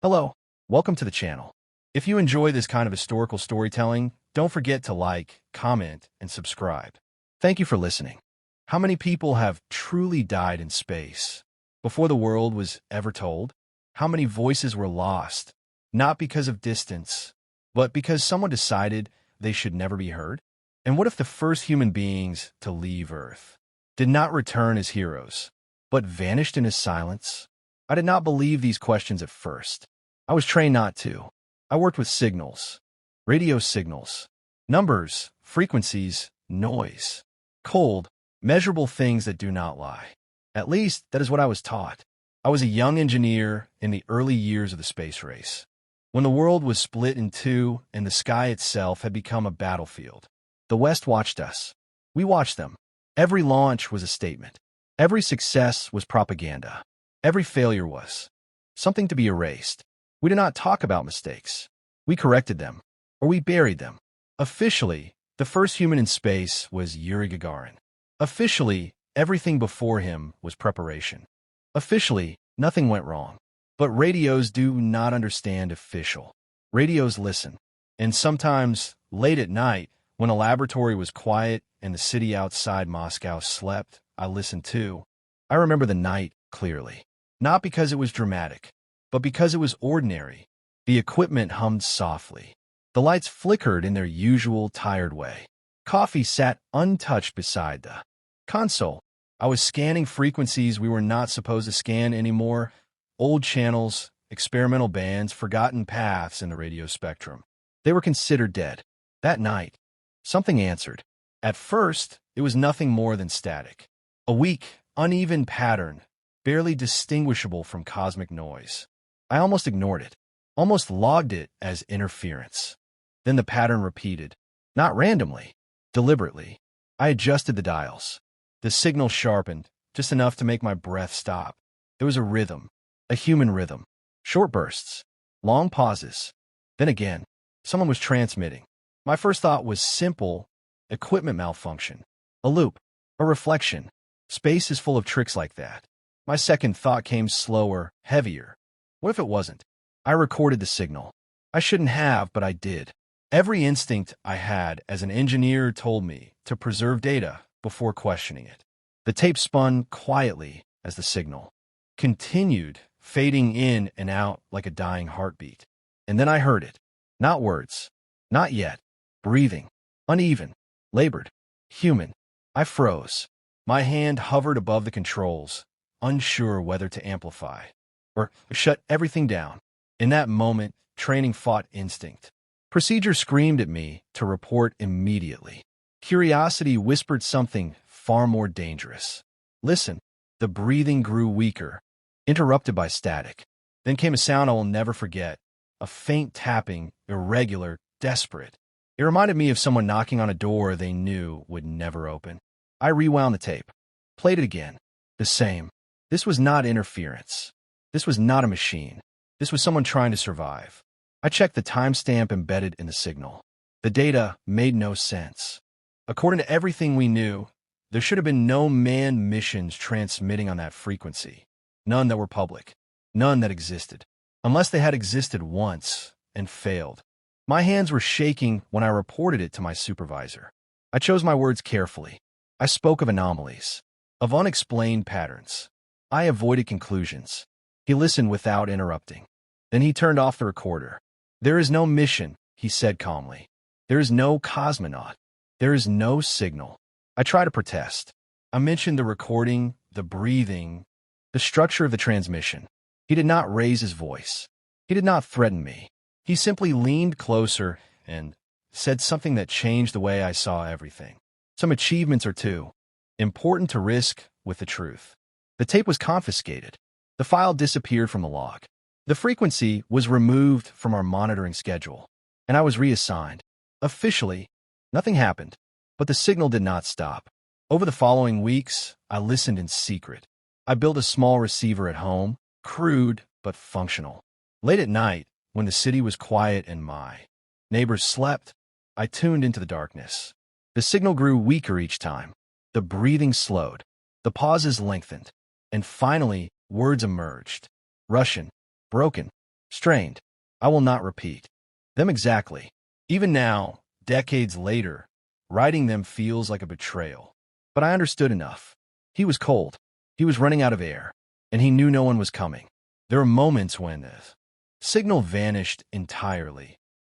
Hello, welcome to the channel. If you enjoy this kind of historical storytelling, don't forget to like, comment, and subscribe. Thank you for listening. How many people have truly died in space before the world was ever told? How many voices were lost, not because of distance, but because someone decided they should never be heard? And what if the first human beings to leave Earth did not return as heroes, but vanished in his silence? I did not believe these questions at first. I was trained not to. I worked with signals, radio signals, numbers, frequencies, noise, cold, measurable things that do not lie. At least, that is what I was taught. I was a young engineer in the early years of the space race, when the world was split in two and the sky itself had become a battlefield. The West watched us. We watched them. Every launch was a statement. Every success was propaganda. Every failure was something to be erased. We did not talk about mistakes. We corrected them, or we buried them. Officially, the first human in space was Yuri Gagarin. Officially, everything before him was preparation. Officially, nothing went wrong. But radios do not understand official. Radios listen. And sometimes, late at night, when a laboratory was quiet and the city outside Moscow slept, I listened too. I remember the night clearly. Not because it was dramatic, but because it was ordinary. The equipment hummed softly. The lights flickered in their usual tired way. Coffee sat untouched beside the console. I was scanning frequencies we were not supposed to scan anymore. Old channels, experimental bands, forgotten paths in the radio spectrum. They were considered dead. That night, something answered. At first, it was nothing more than static. A weak, uneven pattern, barely distinguishable from cosmic noise. I almost ignored it, almost logged it as interference. Then the pattern repeated, not randomly, deliberately. I adjusted the dials. The signal sharpened, just enough to make my breath stop. There was a rhythm, a human rhythm. Short bursts, long pauses. Then again, someone was transmitting. My first thought was simple: equipment malfunction. A loop, a reflection. Space is full of tricks like that. My second thought came slower, heavier. What if it wasn't? I recorded the signal. I shouldn't have, but I did. Every instinct I had as an engineer told me to preserve data before questioning it. The tape spun quietly as the signal continued, fading in and out like a dying heartbeat. And then I heard it. Not words. Not yet. Breathing. Uneven. Labored. Human. I froze. My hand hovered above the controls, unsure whether to amplify or shut everything down. In that moment, training fought instinct. Procedure screamed at me to report immediately. Curiosity whispered something far more dangerous. Listen. The breathing grew weaker, interrupted by static. Then came a sound I will never forget, a faint tapping, irregular, desperate. It reminded me of someone knocking on a door they knew would never open. I rewound the tape, played it again. The same. This was not interference. This was not a machine. This was someone trying to survive. I checked the timestamp embedded in the signal. The data made no sense. According to everything we knew, there should have been no manned missions transmitting on that frequency. None that were public. None that existed. Unless they had existed once and failed. My hands were shaking when I reported it to my supervisor. I chose my words carefully. I spoke of anomalies, of unexplained patterns. I avoided conclusions. He listened without interrupting. Then he turned off the recorder. There is no mission, he said calmly. There is no cosmonaut. There is no signal. I tried to protest. I mentioned the recording, the breathing, the structure of the transmission. He did not raise his voice. He did not threaten me. He simply leaned closer and said something that changed the way I saw everything. Some achievements are too important to risk with the truth. The tape was confiscated. The file disappeared from the log. The frequency was removed from our monitoring schedule, and I was reassigned. Officially, nothing happened, but the signal did not stop. Over the following weeks, I listened in secret. I built a small receiver at home, crude but functional. Late at night, when the city was quiet and my neighbors slept, I tuned into the darkness. The signal grew weaker each time. The breathing slowed. The pauses lengthened. And finally, words emerged. Russian. Broken. Strained. I will not repeat them exactly. Even now, decades later, writing them feels like a betrayal. But I understood enough. He was cold. He was running out of air, and he knew no one was coming. There were moments when the signal vanished entirely,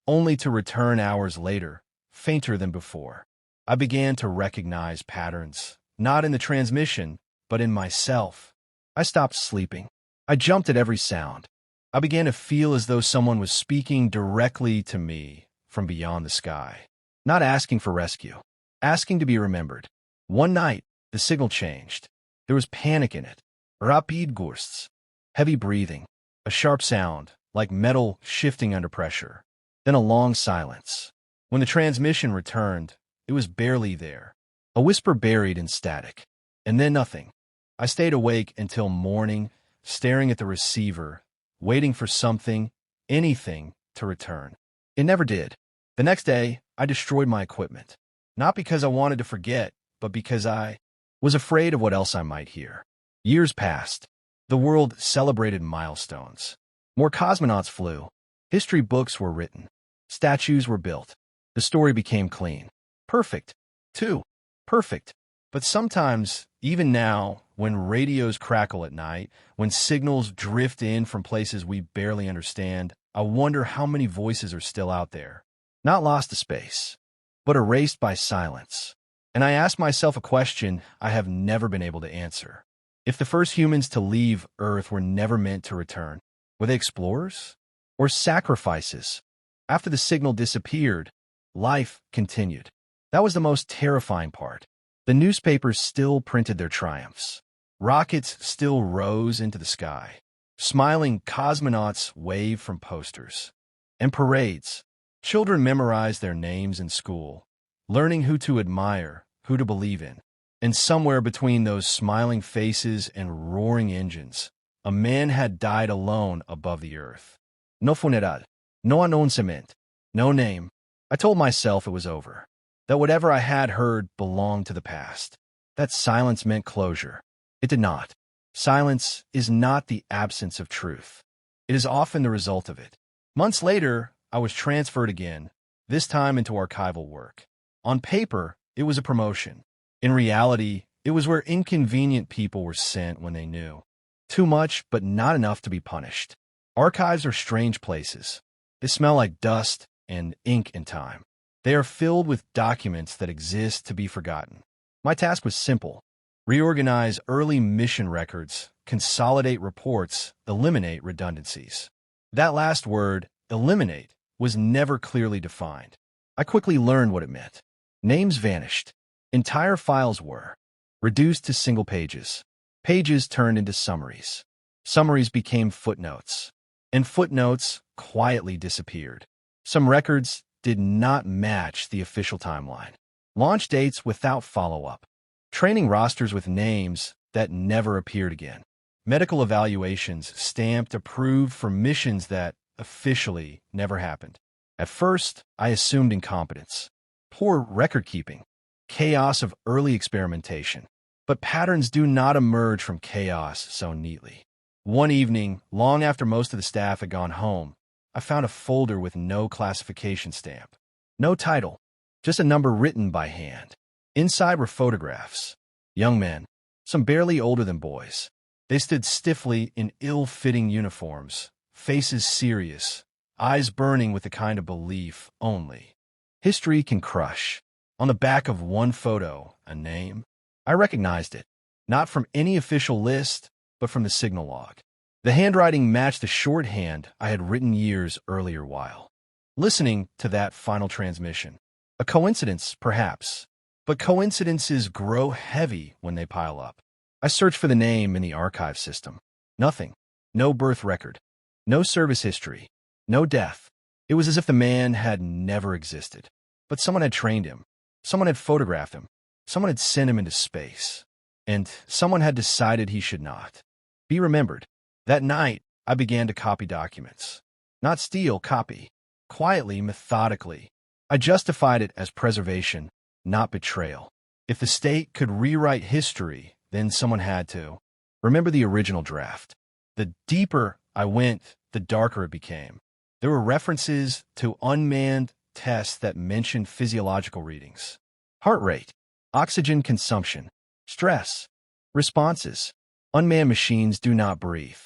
only to return hours later, fainter than before. I began to recognize patterns, not in the transmission, but in myself. I stopped sleeping. I jumped at every sound. I began to feel as though someone was speaking directly to me from beyond the sky, not asking for rescue, asking to be remembered. One night, the signal changed. There was panic in it. Rapid gursts, heavy breathing, a sharp sound, like metal shifting under pressure. Then a long silence. When the transmission returned, it was barely there. A whisper buried in static. And then nothing. I stayed awake until morning, staring at the receiver, waiting for something, anything, to return. It never did. The next day, I destroyed my equipment. Not because I wanted to forget, but because I was afraid of what else I might hear. Years passed. The world celebrated milestones. More cosmonauts flew. History books were written. Statues were built. The story became clean. Perfect. Too. Perfect. But sometimes, even now, when radios crackle at night, when signals drift in from places we barely understand, I wonder how many voices are still out there. Not lost to space, but erased by silence. And I ask myself a question I have never been able to answer. If the first humans to leave Earth were never meant to return, were they explorers? Or sacrifices? After the signal disappeared, life continued. That was the most terrifying part. The newspapers still printed their triumphs. Rockets still rose into the sky. Smiling cosmonauts waved from posters. And parades. Children memorized their names in school, learning who to admire, who to believe in. And somewhere between those smiling faces and roaring engines, a man had died alone above the earth. No funeral, no announcement, no name. I told myself it was over, that whatever I had heard belonged to the past. That silence meant closure. It did not. Silence is not the absence of truth. It is often the result of it. Months later, I was transferred again, this time into archival work. On paper, it was a promotion. In reality, it was where inconvenient people were sent when they knew. Too much, but not enough to be punished. Archives are strange places. They smell like dust and ink and time. They are filled with documents that exist to be forgotten. My task was simple. Reorganize early mission records, consolidate reports, eliminate redundancies. That last word, eliminate, was never clearly defined. I quickly learned what it meant. Names vanished. Entire files were reduced to single pages. Pages turned into summaries. Summaries became footnotes. And footnotes quietly disappeared. Some records did not match the official timeline. Launch dates without follow-up. Training rosters with names that never appeared again. Medical evaluations stamped approved for missions that officially never happened. At first, I assumed incompetence. Poor record-keeping. Chaos of early experimentation. But patterns do not emerge from chaos so neatly. One evening, long after most of the staff had gone home, I found a folder with no classification stamp. No title, just a number written by hand. Inside were photographs. Young men, some barely older than boys. They stood stiffly in ill-fitting uniforms, faces serious, eyes burning with the kind of belief only history can crush. On the back of one photo, a name. I recognized it, not from any official list, but from the signal log. The handwriting matched the shorthand I had written years earlier while listening to that final transmission. A coincidence, perhaps, but coincidences grow heavy when they pile up. I searched for the name in the archive system. Nothing. No birth record. No service history. No death. It was as if the man had never existed. But someone had trained him. Someone had photographed him. Someone had sent him into space. And someone had decided he should not be remembered. That night, I began to copy documents. Not steal, copy. Quietly, methodically. I justified it as preservation, not betrayal. If the state could rewrite history, then someone had to. Remember the original draft. The deeper I went, the darker it became. There were references to unmanned tests that mentioned physiological readings. Heart rate, oxygen consumption, stress, responses. Unmanned machines do not breathe.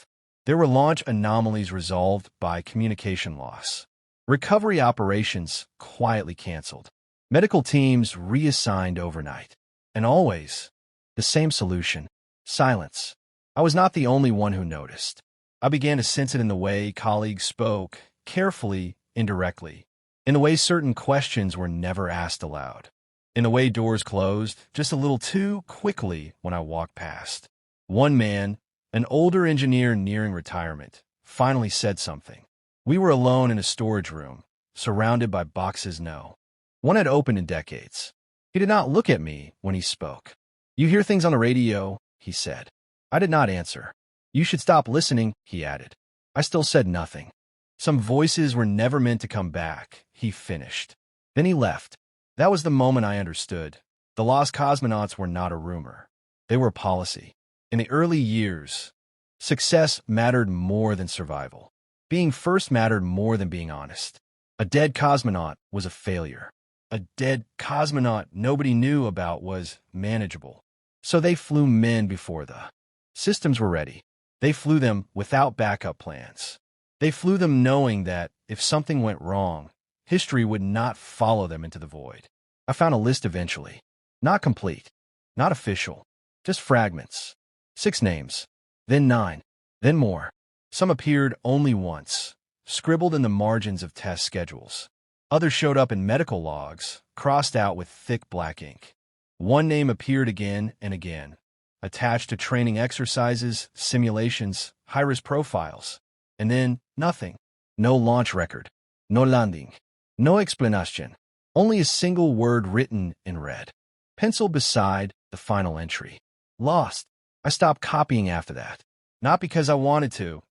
There were launch anomalies resolved by communication loss. Recovery operations quietly canceled. Medical teams reassigned overnight. And always, the same solution: silence. I was not the only one who noticed. I began to sense it in the way colleagues spoke, carefully, indirectly, in the way certain questions were never asked aloud, in the way doors closed just a little too quickly when I walked past. One man, an older engineer nearing retirement, finally said something. We were alone in a storage room, surrounded by boxes one had opened in decades. He did not look at me when he spoke. You hear things on the radio, he said. I did not answer. You should stop listening, he added. I still said nothing. Some voices were never meant to come back, he finished. Then he left. That was the moment I understood. The lost cosmonauts were not a rumor. They were policy. In the early years, success mattered more than survival. Being first mattered more than being honest. A dead cosmonaut was a failure. A dead cosmonaut nobody knew about was manageable. So they flew men before the systems were ready. They flew them without backup plans. They flew them knowing that if something went wrong, history would not follow them into the void. I found a list eventually. Not complete, not official, just fragments. 6 names, then 9, then more. Some appeared only once, scribbled in the margins of test schedules. Others showed up in medical logs, crossed out with thick black ink. One name appeared again and again, attached to training exercises, simulations, high-risk profiles. And then nothing. No launch record. No landing. No explanation. Only a single word written in red, penciled beside the final entry. Lost. I stopped copying after that. Not because I wanted to,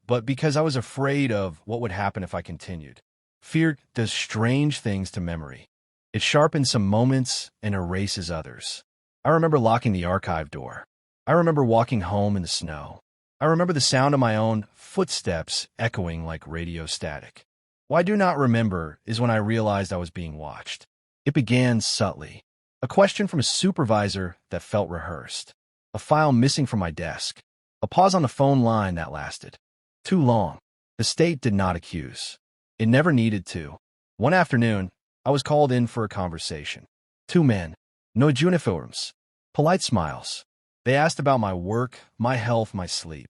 but because I was afraid of what would happen if I continued. Fear does strange things to memory. It sharpens some moments and erases others. I remember locking the archive door. I remember walking home in the snow. I remember the sound of my own footsteps echoing like radio static. What I do not remember is when I realized I was being watched. It began subtly. A question from a supervisor that felt rehearsed. A file missing from my desk. A pause on the phone line that lasted too long. The state did not accuse. It never needed to. One afternoon, I was called in for a conversation. 2 men, no uniforms, polite smiles. They asked about my work, my health, my sleep.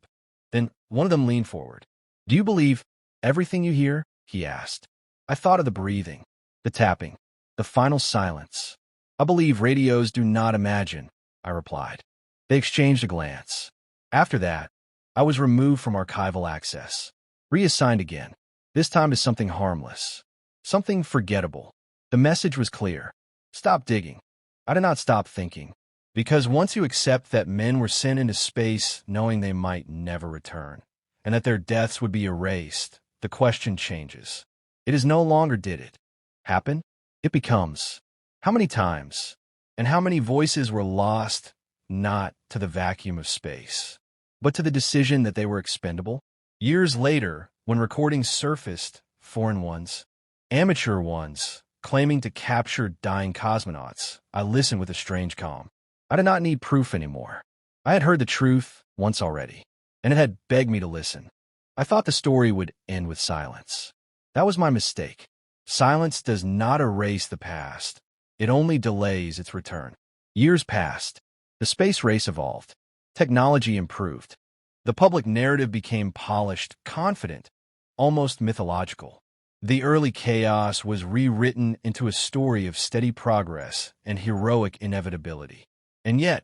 Then one of them leaned forward. Do you believe everything you hear? He asked. I thought of the breathing, the tapping, the final silence. I believe radios do not imagine, I replied. They exchanged a glance. After that, I was removed from archival access. Reassigned again, this time to something harmless, something forgettable. The message was clear. Stop digging. I did not stop thinking. Because once you accept that men were sent into space knowing they might never return, and that their deaths would be erased, the question changes. It is no longer did it happen? It becomes how many times, and how many voices were lost, not to the vacuum of space, but to the decision that they were expendable? Years later, when recordings surfaced, foreign ones, amateur ones, claiming to capture dying cosmonauts, I listened with a strange calm. I did not need proof anymore. I had heard the truth once already, and it had begged me to listen. I thought the story would end with silence. That was my mistake. Silence does not erase the past. It only delays its return. Years passed. The space race evolved. Technology improved. The public narrative became polished, confident, almost mythological. The early chaos was rewritten into a story of steady progress and heroic inevitability. And yet,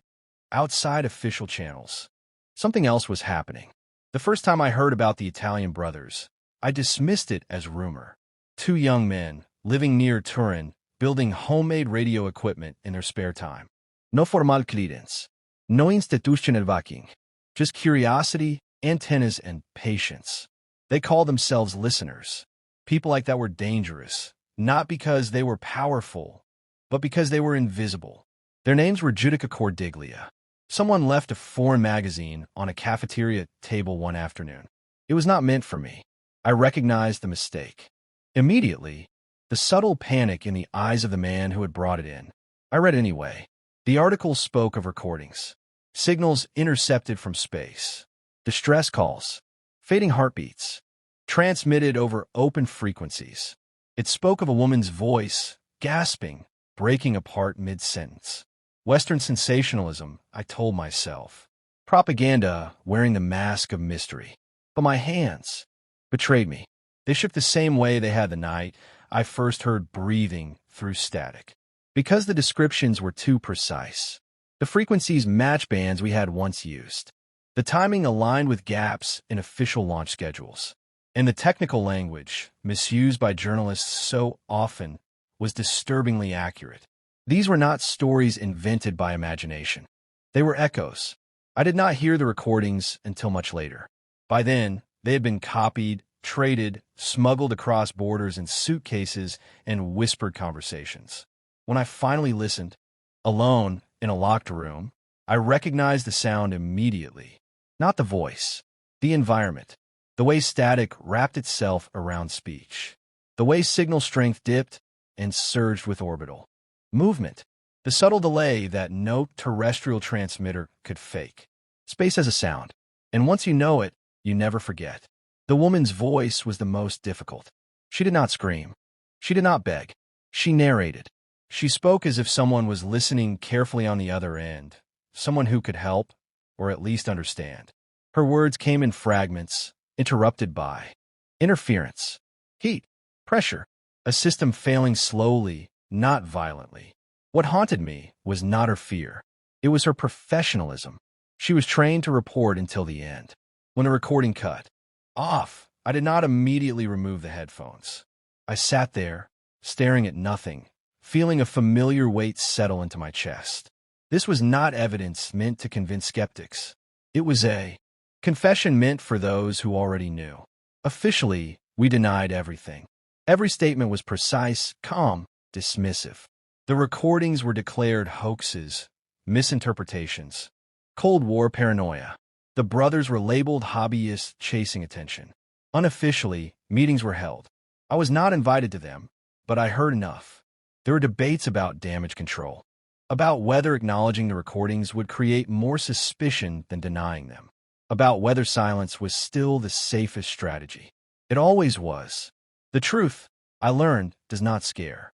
outside official channels, something else was happening. The first time I heard about the Italian brothers, I dismissed it as rumor. 2 young men, living near Turin, building homemade radio equipment in their spare time. No formal credence, no institutional backing, just curiosity, antennas, and patience. They called themselves listeners. People like that were dangerous, not because they were powerful, but because they were invisible. Their names were Giudica Cordiglia. Someone left a foreign magazine on a cafeteria table one afternoon. It was not meant for me. I recognized the mistake. Immediately, the subtle panic in the eyes of the man who had brought it in. I read anyway. The article spoke of recordings, signals intercepted from space, distress calls, fading heartbeats, transmitted over open frequencies. It spoke of a woman's voice, gasping, breaking apart mid-sentence. Western sensationalism, I told myself. Propaganda wearing the mask of mystery. But my hands betrayed me. They shook the same way they had the night I first heard breathing through static. Because the descriptions were too precise. The frequencies matched bands we had once used. The timing aligned with gaps in official launch schedules. And the technical language, misused by journalists so often, was disturbingly accurate. These were not stories invented by imagination. They were echoes. I did not hear the recordings until much later. By then, they had been copied, traded, smuggled across borders in suitcases and whispered conversations. When I finally listened, alone in a locked room, I recognized the sound immediately. Not the voice, the environment, the way static wrapped itself around speech, the way signal strength dipped and surged with orbital movement, the subtle delay that no terrestrial transmitter could fake. Space has a sound, and once you know it, you never forget. The woman's voice was the most difficult. She did not scream. She did not beg. She narrated. She spoke as if someone was listening carefully on the other end, someone who could help, or at least understand. Her words came in fragments, interrupted by interference, heat, pressure, a system failing slowly, not violently. What haunted me was not her fear. It was her professionalism. She was trained to report until the end. When the recording cut off, I did not immediately remove the headphones. I sat there, staring at nothing, feeling a familiar weight settle into my chest. This was not evidence meant to convince skeptics. It was a confession meant for those who already knew. Officially, we denied everything. Every statement was precise, calm, dismissive. The recordings were declared hoaxes, misinterpretations, Cold War paranoia. The brothers were labeled hobbyists chasing attention. Unofficially, meetings were held. I was not invited to them, but I heard enough. There were debates about damage control, about whether acknowledging the recordings would create more suspicion than denying them, about whether silence was still the safest strategy. It always was. The truth, I learned, does not scare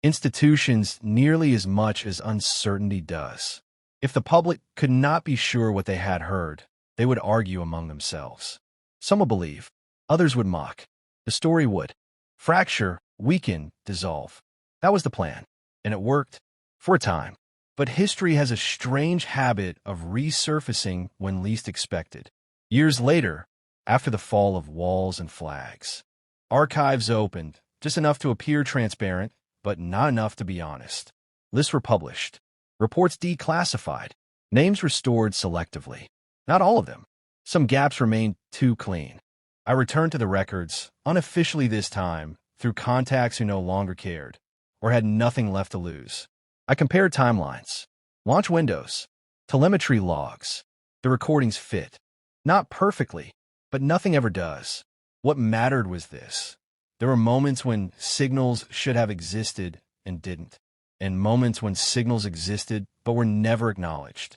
institutions nearly as much as uncertainty does. If the public could not be sure what they had heard, they would argue among themselves. Some would believe, others would mock. The story would fracture, weaken, dissolve. That was the plan, and it worked for a time. But history has a strange habit of resurfacing when least expected. Years later, after the fall of walls and flags, archives opened, just enough to appear transparent, but not enough to be honest. Lists were published, reports declassified, names restored selectively. Not all of them. Some gaps remained too clean. I returned to the records, unofficially this time, through contacts who no longer cared, or had nothing left to lose. I compared timelines, launch windows, telemetry logs. The recordings fit. Not perfectly, but nothing ever does. What mattered was this. There were moments when signals should have existed and didn't, and moments when signals existed but were never acknowledged.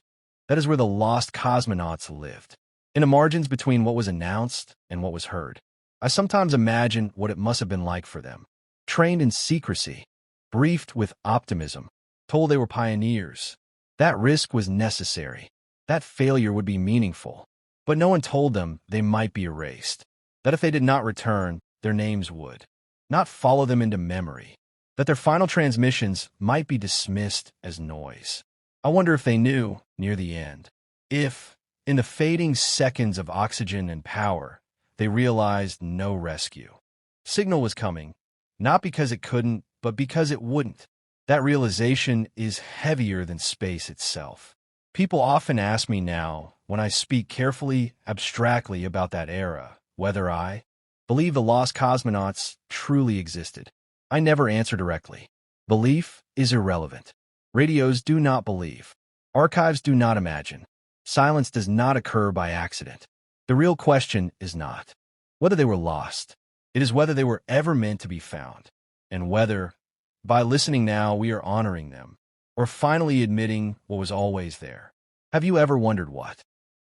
That is where the lost cosmonauts lived, in the margins between what was announced and what was heard. I sometimes imagine what it must have been like for them. Trained in secrecy, briefed with optimism, told they were pioneers. That risk was necessary. That failure would be meaningful. But no one told them they might be erased. That if they did not return, their names would not follow them into memory. That their final transmissions might be dismissed as noise. I wonder if they knew, near the end, if, in the fading seconds of oxygen and power, they realized no rescue. Signal was coming, not because it couldn't, but because it wouldn't. That realization is heavier than space itself. People often ask me now, when I speak carefully, abstractly about that era, whether I believe the lost cosmonauts truly existed. I never answer directly. Belief is irrelevant. Radios do not believe. Archives do not imagine. Silence does not occur by accident. The real question is not, whether they were lost. It is whether they were ever meant to be found, and whether, by listening now, we are honoring them, or finally admitting what was always there. Have you ever wondered what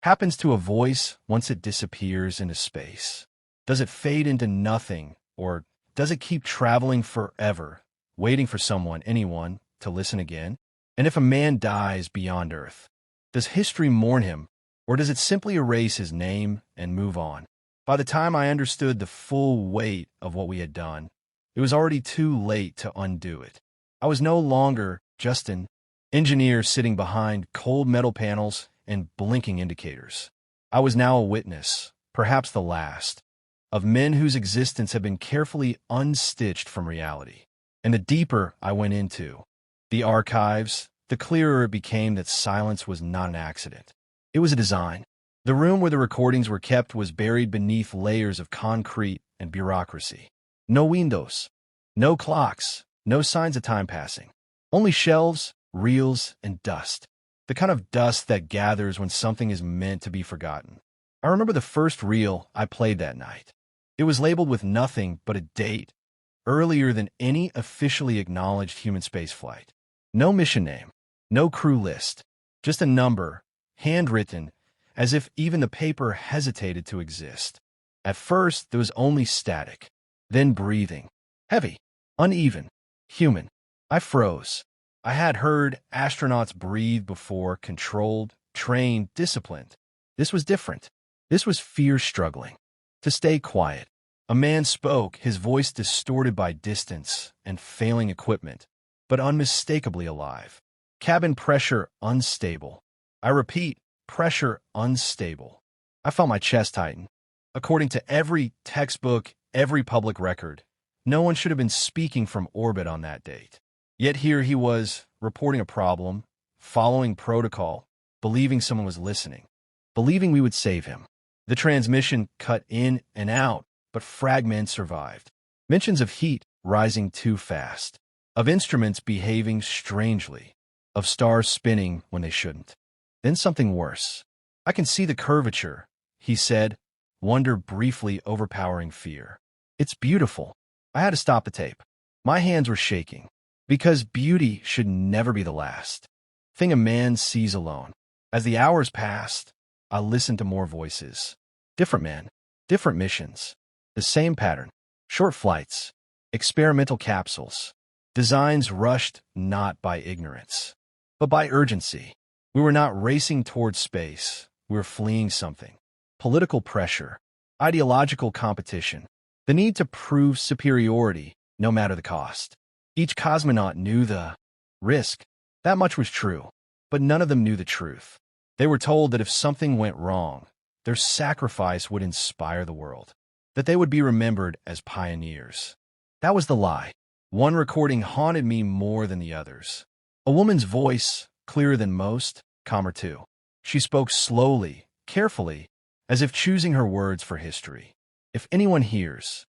happens to a voice once it disappears into space? Does it fade into nothing, or does it keep traveling forever, waiting for someone, anyone, to listen again? And if a man dies beyond Earth, does history mourn him, or does it simply erase his name and move on? By the time I understood the full weight of what we had done, it was already too late to undo it. I was no longer just an engineer sitting behind cold metal panels and blinking indicators. I was now a witness, perhaps the last, of men whose existence had been carefully unstitched from reality. And the deeper I went into the archives, the clearer it became that silence was not an accident. It was a design. The room where the recordings were kept was buried beneath layers of concrete and bureaucracy. No windows, no clocks, no signs of time passing. Only shelves, reels, and dust. The kind of dust that gathers when something is meant to be forgotten. I remember the first reel I played that night. It was labeled with nothing but a date, earlier than any officially acknowledged human spaceflight. No mission name, no crew list, just a number, handwritten, as if even the paper hesitated to exist. At first, there was only static, then breathing. Heavy, uneven, human. I froze. I had heard astronauts breathe before, controlled, trained, disciplined. This was different. This was fear struggling to stay quiet. A man spoke, his voice distorted by distance and failing equipment, but unmistakably alive. Cabin pressure unstable. I repeat, pressure unstable. I felt my chest tighten. According to every textbook, every public record, no one should have been speaking from orbit on that date. Yet here he was, reporting a problem, following protocol, believing someone was listening, believing we would save him. The transmission cut in and out, but fragments survived. Mentions of heat rising too fast, of instruments behaving strangely, of stars spinning when they shouldn't. Then something worse. I can see the curvature, he said, wonder briefly overpowering fear. It's beautiful. I had to stop the tape. My hands were shaking. Because beauty should never be the last thing a man sees alone. As the hours passed, I listened to more voices. Different men, different missions. The same pattern. Short flights, experimental capsules. Designs rushed not by ignorance, but by urgency. We were not racing towards space. We were fleeing something. Political pressure, ideological competition, the need to prove superiority no matter the cost. Each cosmonaut knew the risk. That much was true, but none of them knew the truth. They were told that if something went wrong, their sacrifice would inspire the world, that they would be remembered as pioneers. That was the lie. One recording haunted me more than the others. A woman's voice, clearer than most, calmer too. She spoke slowly, carefully, as if choosing her words for history. If anyone hears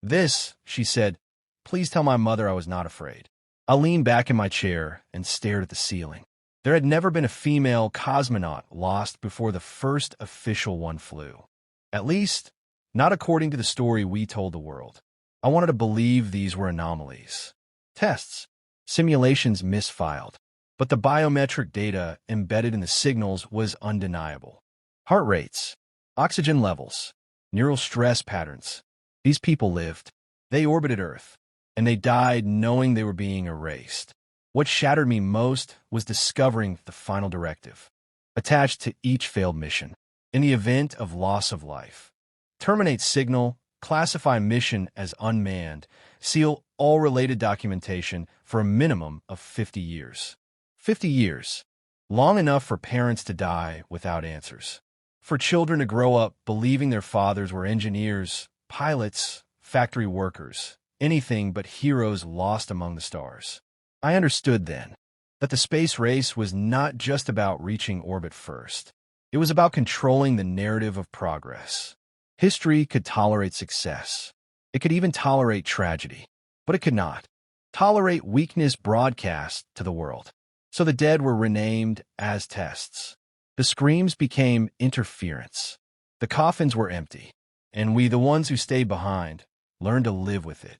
this, she said, please tell my mother I was not afraid. I leaned back in my chair and stared at the ceiling. There had never been a female cosmonaut lost before the first official one flew. At least, not according to the story we told the world. I wanted to believe these were anomalies. Tests, simulations misfiled. But the biometric data embedded in the signals was undeniable. Heart rates, oxygen levels, neural stress patterns. These people lived. They orbited Earth. And they died knowing they were being erased. What shattered me most was discovering the final directive, attached to each failed mission. In the event of loss of life, terminate signal, classify mission as unmanned, seal all related documentation for a minimum of 50 years. 50 years. Long enough for parents to die without answers. For children to grow up believing their fathers were engineers, pilots, factory workers. Anything but heroes lost among the stars. I understood then that the space race was not just about reaching orbit first. It was about controlling the narrative of progress. History could tolerate success. It could even tolerate tragedy. But it could not tolerate weakness broadcast to the world. So the dead were renamed as tests. The screams became interference. The coffins were empty. And we, the ones who stayed behind, learned to live with it.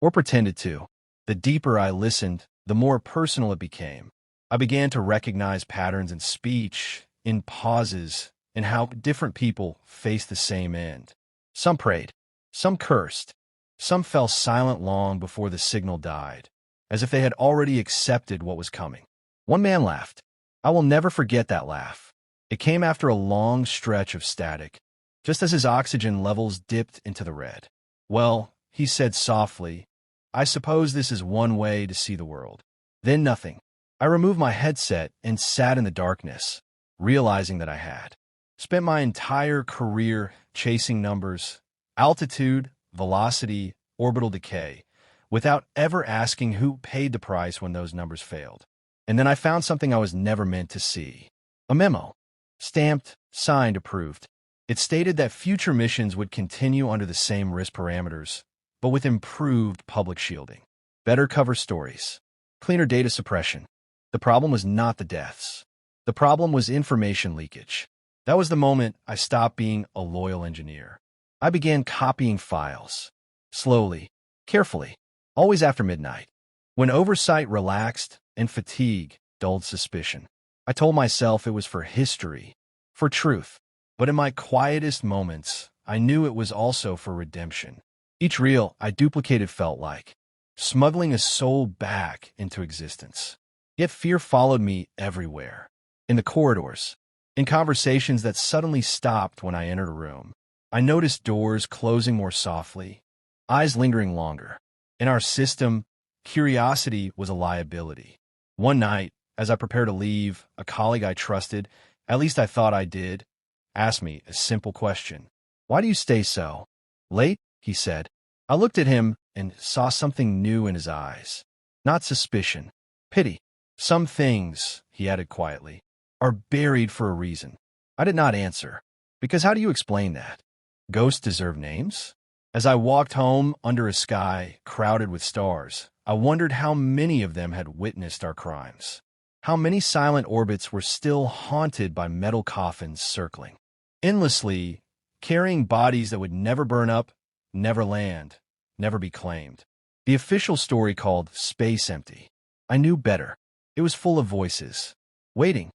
Or pretended to. The deeper I listened, the more personal it became. I began to recognize patterns in speech, in pauses, in how different people faced the same end. Some prayed, some cursed, some fell silent long before the signal died, as if they had already accepted what was coming. One man laughed. I will never forget that laugh. It came after a long stretch of static, just as his oxygen levels dipped into the red. Well, he said softly, I suppose this is one way to see the world. Then nothing. I removed my headset and sat in the darkness, realizing that I had spent my entire career chasing numbers, altitude, velocity, orbital decay, without ever asking who paid the price when those numbers failed. And then I found something I was never meant to see. A memo. Stamped, signed, approved. It stated that future missions would continue under the same risk parameters, but with improved public shielding. Better cover stories. Cleaner data suppression. The problem was not the deaths. The problem was information leakage. That was the moment I stopped being a loyal engineer. I began copying files. Slowly, carefully, always after midnight. When oversight relaxed and fatigue dulled suspicion, I told myself it was for history, for truth. But in my quietest moments, I knew it was also for redemption. Each reel I duplicated felt like smuggling a soul back into existence. Yet fear followed me everywhere. In the corridors, in conversations that suddenly stopped when I entered a room. I noticed doors closing more softly, eyes lingering longer. In our system, curiosity was a liability. One night, as I prepared to leave, a colleague I trusted, at least I thought I did, asked me a simple question. Why do you stay so late? He said. I looked at him and saw something new in his eyes. Not suspicion, pity. Some things, he added quietly, are buried for a reason. I did not answer, because how do you explain that? Ghosts deserve names? As I walked home under a sky crowded with stars, I wondered how many of them had witnessed our crimes. How many silent orbits were still haunted by metal coffins circling endlessly, carrying bodies that would never burn up, never land, never be claimed. The official story called Space Empty. I knew better. It was full of voices, waiting,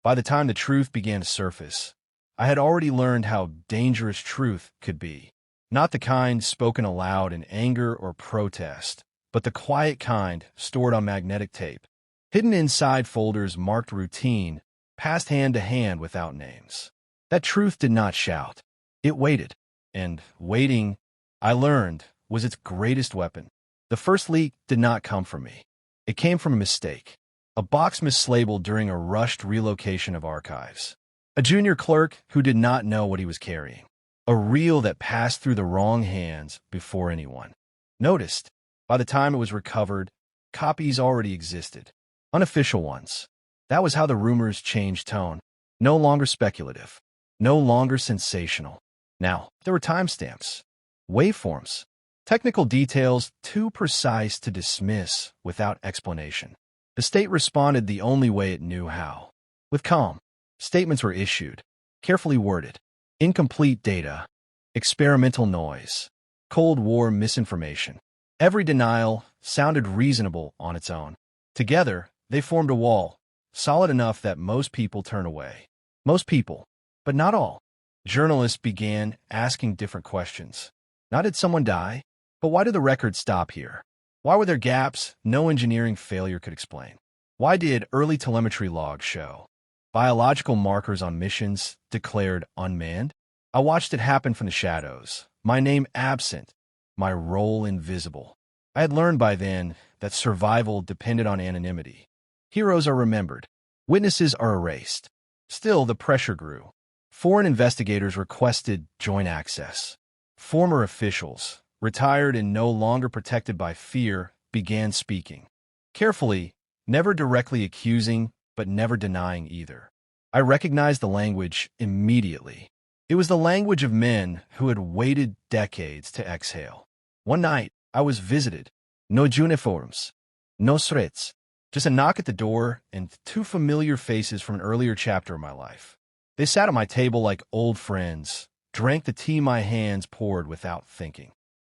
By the time the truth began to surface, I had already learned how dangerous truth could be. Not the kind spoken aloud in anger or protest, but the quiet kind stored on magnetic tape, hidden inside folders marked routine, passed hand to hand without names. That truth did not shout. It waited. And waiting, I learned, was its greatest weapon. The first leak did not come from me. It came from a mistake. A box mislabeled during a rushed relocation of archives. A junior clerk who did not know what he was carrying. A reel that passed through the wrong hands before anyone noticed. By the time it was recovered, copies already existed. Unofficial ones. That was how the rumors changed tone. No longer speculative. No longer sensational. Now, there were timestamps. Waveforms. Technical details too precise to dismiss without explanation. The state responded the only way it knew how. With calm. Statements were issued. Carefully worded. Incomplete data. Experimental noise. Cold War misinformation. Every denial sounded reasonable on its own. Together, they formed a wall, solid enough that most people turn away. Most people, but not all. Journalists began asking different questions. Not did someone die, but why did the records stop here? Why were there gaps no engineering failure could explain? Why did early telemetry logs show biological markers on missions declared unmanned? I watched it happen from the shadows, my name absent, my role invisible. I had learned by then that survival depended on anonymity. Heroes are remembered. Witnesses are erased. Still, the pressure grew. Foreign investigators requested joint access. Former officials, retired and no longer protected by fear, began speaking. Carefully, never directly accusing, but never denying either. I recognized the language immediately. It was the language of men who had waited decades to exhale. One night, I was visited. No uniforms. No threats. Just a knock at the door and two familiar faces from an earlier chapter of my life. They sat at my table like old friends, drank the tea my hands poured without thinking.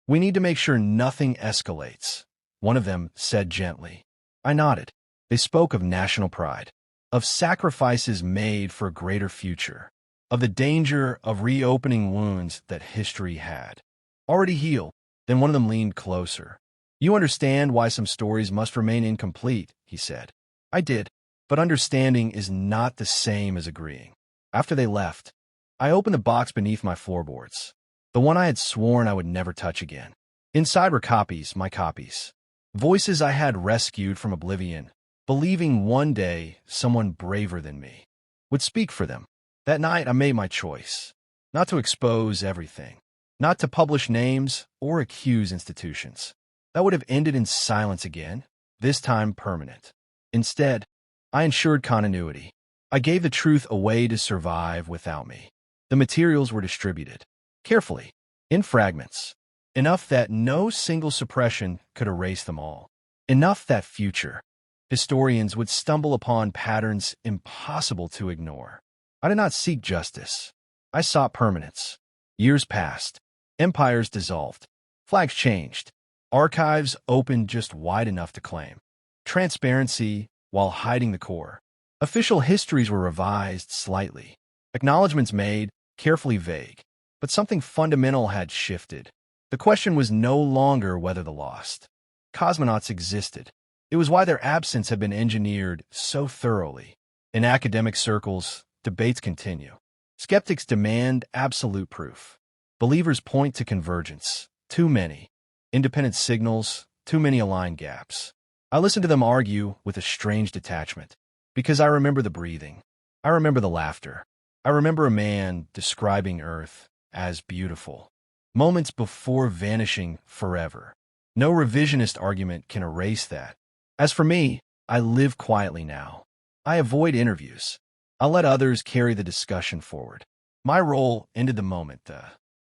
"We need to make sure nothing escalates," one of them said gently. I nodded. They spoke of national pride, of sacrifices made for a greater future, of the danger of reopening wounds that history had already healed. Then one of them leaned closer. "You understand why some stories must remain incomplete," he said. I did, but understanding is not the same as agreeing. After they left, I opened the box beneath my floorboards, the one I had sworn I would never touch again. Inside were copies, my copies. Voices I had rescued from oblivion, believing one day someone braver than me would speak for them. That night I made my choice, not to expose everything, not to publish names or accuse institutions. That would have ended in silence again, this time permanent. Instead, I ensured continuity. I gave the truth away to survive without me. The materials were distributed, carefully, in fragments, enough that no single suppression could erase them all. Enough that future historians would stumble upon patterns impossible to ignore. I did not seek justice. I sought permanence. Years passed. Empires dissolved. Flags changed. Archives opened just wide enough to claim transparency while hiding the core. Official histories were revised slightly. Acknowledgments made, carefully vague. But something fundamental had shifted. The question was no longer whether the lost cosmonauts existed. It was why their absence had been engineered so thoroughly. In academic circles, debates continue. Skeptics demand absolute proof. Believers point to convergence. Too many. Independent signals. Too many aligned gaps. I listen to them argue with a strange detachment. Because I remember the breathing. I remember the laughter. I remember a man describing Earth as beautiful. Moments before vanishing forever. No revisionist argument can erase that. As for me, I live quietly now. I avoid interviews. I let others carry the discussion forward. My role ended the moment the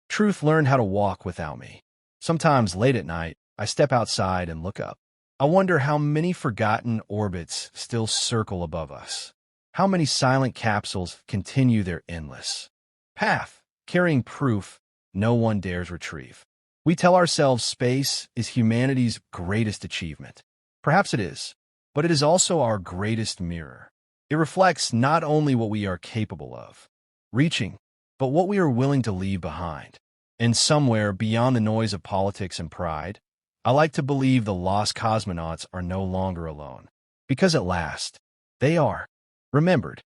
truth learned how to walk without me. Sometimes late at night, I step outside and look up. I wonder how many forgotten orbits still circle above us. How many silent capsules continue their endless path, carrying proof no one dares retrieve. We tell ourselves space is humanity's greatest achievement. Perhaps it is, but it is also our greatest mirror. It reflects not only what we are capable of reaching, but what we are willing to leave behind. And somewhere beyond the noise of politics and pride, I like to believe the lost cosmonauts are no longer alone. Because at last, they are remembered.